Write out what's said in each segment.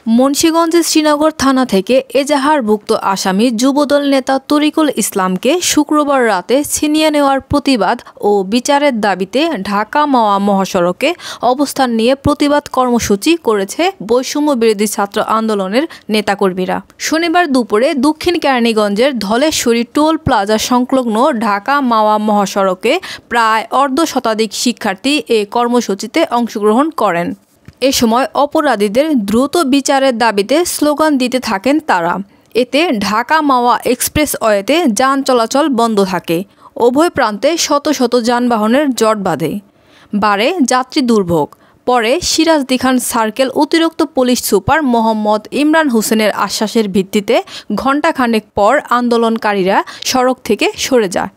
মুন্সিগঞ্জের শ্রীনগর থানা থেকে এজাহারভুক্ত আসামি যুবদল নেতা তরিকুল ইসলামকে শুক্রবার রাতে ছিনিয়ে নেওয়ার প্রতিবাদ ও বিচারের দাবিতে ঢাকা-মাওয়া মহাসড়কে অবস্থান নিয়ে প্রতিবাদ কর্মসূচি করেছে বৈষম্য বিরোধী ছাত্র আন্দোলনের নেতাকর্মীরা। শনিবার দুপুরে দক্ষিণ কেরানীগঞ্জের ধলেশ্বরী টোল প্লাজা সংলগ্ন ঢাকা-মাওয়া মহাসড়কে প্রায় অর্ধশতাধিক শিক্ষার্থী এ কর্মসূচিতে অংশগ্রহণ করেন। এ সময় অপরাধীদের দ্রুত বিচারের দাবিতে স্লোগান দিতে থাকেন তারা। এতে ঢাকা-মাওয়া এক্সপ্রেসওয়েতে যান চলাচল বন্ধ থাকে। উভয় প্রান্তে শত শত যানবাহনের জট বাড়ে যাত্রী দুর্ভোগ। পরে সিরাজদি খান সার্কেল অতিরিক্ত পুলিশ সুপার মোহাম্মদ ইমরান হোসেনের আশ্বাসের ভিত্তিতে ঘণ্টাখানেক পর আন্দোলনকারীরা সড়ক থেকে সরে যায়।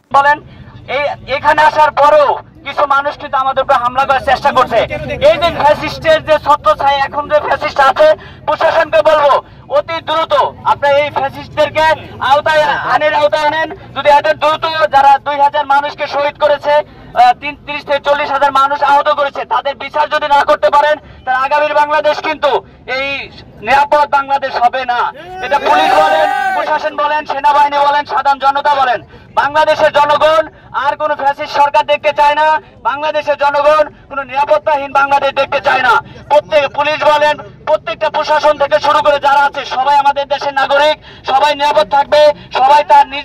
এখানে আসার পরও কিছু মানুষ কিন্তু আমাদের উপর হামলা করার চেষ্টা করছে। এই যে ফ্যাসিস্টের যে ছত্রছায়া, এখন যে ফ্যাসিস্ট আছে, প্রশাসনকে বলবো অতি দ্রুত আপনারা এই ফ্যাসিস্টদেরকে আওতায় আনেন। যদি এদের দ্রুত যারা 2000 মানুষকে শহীদ করেছে, 30 থেকে 40,000 মানুষ আহত করেছে, তাদের বিচার যদি না করতে পারেন, তাহলে আগামীর বাংলাদেশ কিন্তু এই নিরাপদ বাংলাদেশ হবে না। এটা পুলিশ বলেন, প্রশাসন বলেন, সেনাবাহিনী বলেন, সাধারণ জনতা বলেন, বাংলাদেশের জনগণ আর কোন ফ্যাসিস্ট সরকার দেখতে চায় না। বাংলাদেশের জনগণ কোন নিরাপত্তাহীন বাংলাদেশ দেখতে চায় না। পুলিশ বলেন, প্রত্যেকটা প্রশাসন থেকে শুরু করে যারা আছে সবাই আমাদের দেশের নাগরিক, সবাই নিরাপদ থাকবে, সবাই তার নিজ